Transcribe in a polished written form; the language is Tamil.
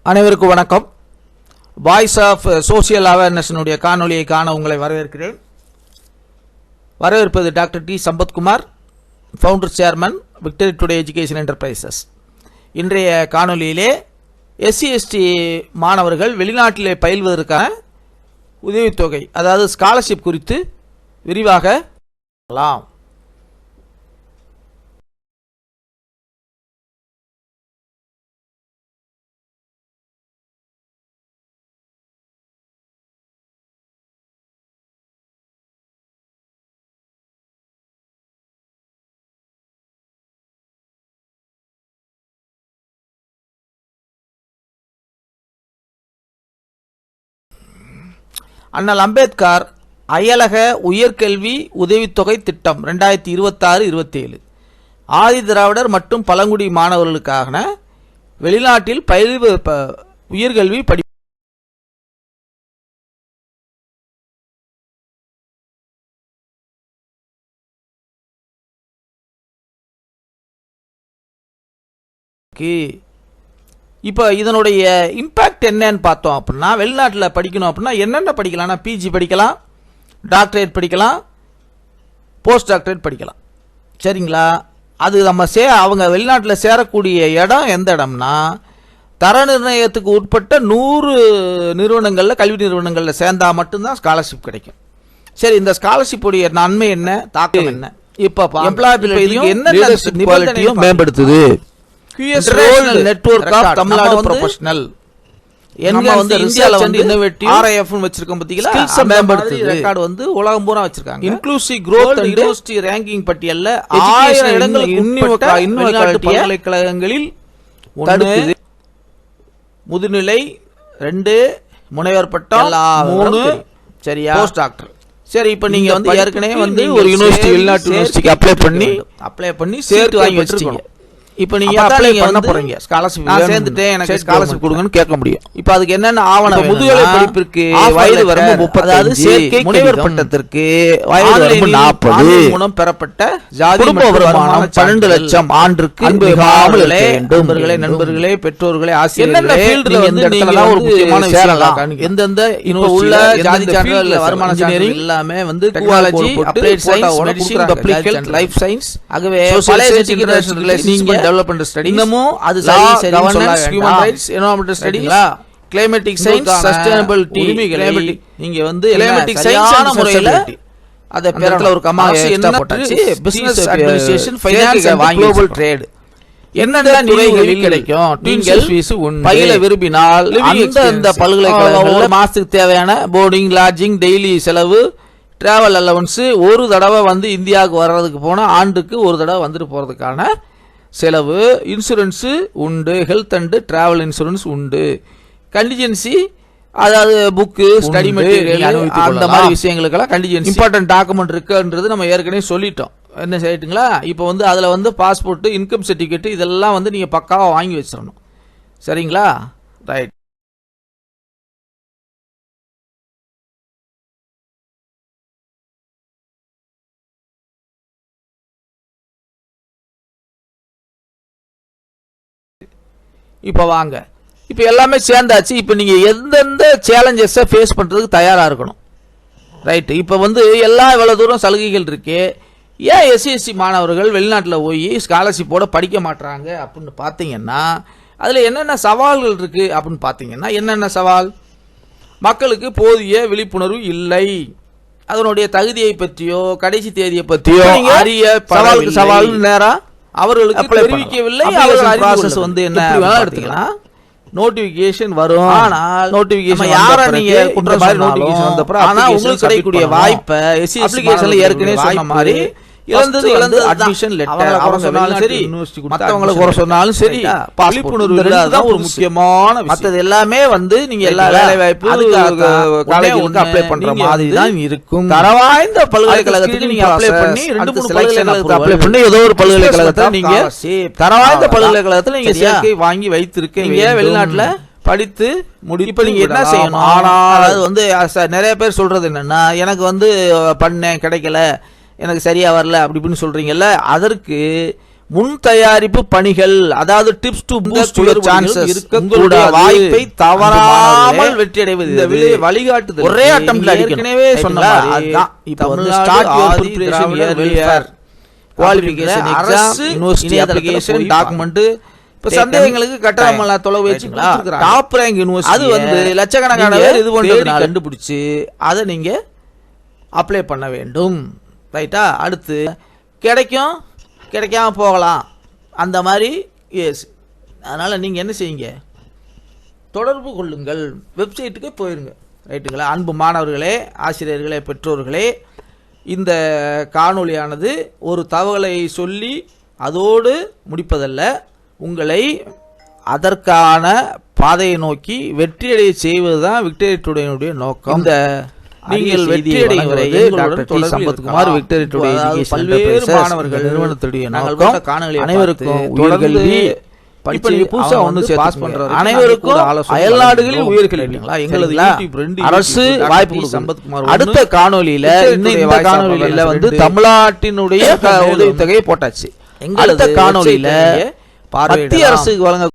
அனைவருக்கும் வணக்கம். வாய்ஸ் ஆஃப் சோசியல் அவேர்னஸினுடைய காணொலியை காண உங்களை வரவேற்கிறேன். வரவேற்பது doctor D Sampathkumar, founder chairman, victory today education enterprises. இன்றைய காணொலியிலே SC/ST மாணவர்கள் வெளிநாட்டிலே பயில்வதற்கான உதவித்தொகை, அதாவது ஸ்காலர்ஷிப் குறித்து விரிவாக பார்க்கலாம். அண்ணல் அம்பேத்கர் அயலக உயர்கல்வி உதவித்தொகை திட்டம் 2026-27 ஆதி திராவிடர் மற்றும் பழங்குடி மாணவர்களுக்கான வெளிநாட்டில் உயர்கல்வி இப்போ இதனுடைய இம்பேக்ட் என்னன்னு பார்த்தோம் அப்படின்னா, வெளிநாட்டில் படிக்கணும் அப்படின்னா என்னென்ன படிக்கலாம்னா PG படிக்கலாம், டாக்டரேட் படிக்கலாம், போஸ்ட் டாக்டரேட் படிக்கலாம். சரிங்களா? அது நம்ம அவங்க வெளிநாட்டில் சேரக்கூடிய இடம் எந்த இடம்னா, தர நிர்ணயத்துக்கு உட்பட்ட 100 நிறுவனங்களில், கல்வி நிறுவனங்களில் சேர்ந்தால் மட்டும்தான் ஸ்காலர்ஷிப் கிடைக்கும். சரி, இந்த ஸ்காலர்ஷிப்புடைய நன்மை என்ன, தாக்கம் என்ன? இப்போ எம்ப்ளாயபிலிட்டியும் என்ன மேம்படுத்துது. நெட்வொர்க் ஆஃப் தமிழ்நாடு ப்ரொஃபஷனல் வச்சிருக்கோம் பாத்தீங்களா, ரெக்கார்டு வந்து உலகம் பூரா வச்சிருக்காங்க. Inclusive growth and university ranking பட்டியல்ல 1000 இடங்களுக்கு பல்கலைக்கழகங்களில் முதுநிலை 2, முனைவர் பட்டம் 3, சரியா, போஸ்ட் டாக்டர். சரி, இப்ப நீங்க வந்து ஏற்கனவே வந்து ஒரு யூனிவர்சிட்டி, வெளிநாட்டு யூனிவர்சிட்டிக்கு அப்ளை பண்ணி சேர்த்து வாங்கி வச்சிருக்கீங்க. இப்போ நீங்க அப்ளை பண்ண போறீங்க, ஸ்காலர்ஷிப் நான் சேர்ந்துட்டேன், எனக்கு ஸ்காலர்ஷிப் கொடுங்கன்னு கேட்க முடியும். இப்போ அதுக்கு என்னென்ன ஆவணம்? முதுகலை படிப்பிற்கு வயது வரம்பு 30, அதாவது சேர்க்கை முனைவர் பட்டத்திற்கு வயது வரம்பு 40, மூலம் பெறப்பட்ட ஜாதி வருமானம் 12 லட்சம் ஆண்டுக்கு மிகாமல் இருக்க வேண்டும். நண்பர்களே, பெற்றோர்களே, ஆசிரியர்களே, ஃபீல்ட்ல வந்து நீங்க ஒரு முக்கியமான சேரலாம். எந்தெந்த இப்போ உள்ள ஜாதி சான்றிதழ், வருமான இன்ஜினியரிங் எல்லாமே வந்து technology, applied science, medicine, public health, life science, ஆகவே பழைய இன்டர்நேஷனல் ரிலேஷன்ஸ், டெவலப்மென்ட் ஸ்டடி, இன்னமும் அது சரி, governance, human rights, environmental studies, climatic science, sustainability, நீங்க வந்து கிளைமேட்டிக் சயின்ஸான முறையில அத பேரத்துல ஒரு கமா எக்ஸ்ட்ரா போட்டாச்சு. Business administration, finance and global trade என்னென்ன துறைகளில் கிடைக்கும். நீங்கள் பயில விரும்பினால் அந்த பல்கலைக்கழகம் ஒரு மாசத்துக்கு தேவையான போர்டிங், லாட்ஜிங், டெய்லி செலவு, டிராவல் அலவன்ஸ், ஒரு தடவை வந்து இந்தியாவுக்கு வர்றதுக்கு போனா ஆண்டுக்கு ஒரு தடவை வந்துட்டு போறதுக்கான செலவு, இன்சூரன்ஸு உண்டு, ஹெல்த் அண்ட் டிராவல் இன்சூரன்ஸ் உண்டு, கண்டிஜென்சி, அதாவது புக்கு, ஸ்டடி மெட்டீரியல், அந்த மாதிரி விஷயங்களுக்கெல்லாம் கண்டிஜென்சி, இம்பார்ட்டன்ட் டாக்குமெண்ட் இருக்குன்றது நம்ம ஏற்கனவே சொல்லிட்டோம். என்ன செய்யிட்டுங்களா? இப்போ வந்து அதில் வந்து பாஸ்போர்ட், இன்கம் சர்டிஃபிகேட் இதெல்லாம் வந்து நீங்கள் பக்காவாக வாங்கி வச்சிடணும். சரிங்களா? ரைட். இப்போ வாங்க, இப்போ எல்லாமே சேர்ந்தாச்சு. இப்போ நீங்கள் எந்தெந்த சேலஞ்சஸை ஃபேஸ் பண்ணுறதுக்கு தயாராக இருக்கணும். ரைட்டு. இப்போ வந்து இவ்வளோ தூரம் சலுகைகள் இருக்கு, ஏன் SC/ST மாணவர்கள் வெளிநாட்டில் போய் ஸ்காலர்ஷிப்போட படிக்க மாட்டுறாங்க அப்படின்னு பார்த்தீங்கன்னா, அதில் என்னென்ன சவால்கள் இருக்குது அப்படின்னு பார்த்தீங்கன்னா, என்னென்ன சவால்? மக்களுக்கு போதிய விழிப்புணர்வு இல்லை. அதனுடைய தகுதியை பற்றியோ கடைசி தேதியை பற்றியோ அறிய சவால் நேரம் அவர்களுக்கு தெரிவிக்கவில்லை. ப்ராசஸ் வந்து என்ன எடுத்துக்கலாம், நோட்டிபிகேஷன் வரும். ஆனால் நோட்டிபிகேஷன் யாரை நீங்க குற்ற மாதிரி நோட்டிபிகேஷன் வந்தப்ப, ஆனா உங்களுக்கு கிடைக்கக்கூடிய வாய்ப்பை SC அப்ளிகேஷன்ல ஏற்கனவே சொன்ன மாதிரி இழந்தது அட்மிஷன் லெட்டர். அவங்க சொன்னாலும் சரி, மற்றவங்களை குறை சொன்னாலும் சரி, விழிப்புணர்வு இல்லாததான் ஒரு முக்கியமான. மற்றது எல்லாமே வந்து நீங்க எல்லா வேலை வாய்ப்பு காலேஜுக்கு அப்ளை பண்ற மாதிரி தான் இருக்கும். தரவாய்ந்த பல்கலைக்கழகத்துக்கு நீங்க அப்ளை பண்ணி 2-3 பல்கலைக்கழகத்துக்கு அப்ளை பண்ணி ஏதோ ஒரு பல்கலைக்கழகத்தில் நீங்க தரவாய்ந்த பல்கலைக்கழகத்தில் நீங்க சேர்க்கை வாங்கி வைத்திருக்கீங்க. வெளிநாட்டுல படித்து இப்ப நீங்க என்ன செய்யணும்? ஆனால் அது வந்து நிறைய பேர் சொல்றது என்னன்னா, எனக்கு வந்து பண்ணேன் கிடைக்கல, எனக்கு சரியா வரல அப்படி இப்படின்னு சொல்றீங்கல்ல, அதற்கு முன் தயாரிப்பு பணிகள், அதாவது tips to boost your chances, உங்களுடைய வாய்ப்பை தவறாமல் வெற்றி அடைவது. இந்த வழிகாட்டுதல் ஒரே அட்டெம்ப்ட்ல அடிக்கணும். சொன்ன மாதிரி அதுதான். இப்போ வந்து start your preparation earlier, qualification exam, university application, document. இப்ப சந்தேகங்களுக்கு கட்டணமல்லா தொலைபேசி டாப் ரேங்க் யூனிவர்சிட்டி, அது வந்து லட்சக்கணக்கான பேர் இது போன்ற கண்டுபிடிச்சு அதை நீங்க அப்ளை பண்ண வேண்டும். ரைட்டா? அடுத்து கிடைக்காம போகலாம் அந்த மாதிரி. எஸ், அதனால் நீங்கள் என்ன செய்யுங்க, தொடர்பு கொள்ளுங்கள், வெப்சைட்டுக்கே போயிருங்க. ரைட்டுங்களா? அன்பு மாணவர்களே, ஆசிரியர்களே, பெற்றோர்களே, இந்த காணொளியானது ஒரு தகவலை சொல்லி அதோடு முடிப்பதல்ல, உங்களை அதற்கான பாதையை நோக்கி வெற்றியடைய செய்வதுதான் விக்டரி டுடேனுடைய நோக்கம். இந்த நீங்கள் வெற்றியடையும் வரை டாக்டர் சம்பத்குமார் விக்டரி டுடே பல்வேறு மாணவர்கள் நிறுவனத்துடைய நோக்கம் அனைவருக்கும் உயர்கல்வி புதுசா ஒன்று பாஸ் பண்றது, அனைவருக்கும் அயல் நாடுகளில் உயர்கல்வி. எங்களது அரசு வாய்ப்பு சம்பத்குமார் அடுத்த காணொலியில, இந்த காணொலியில வந்து தமிழ்நாட்டினுடைய உதவித்தொகையை போட்டாச்சு. அடுத்த காணொலியில மத்திய அரசு வழங்க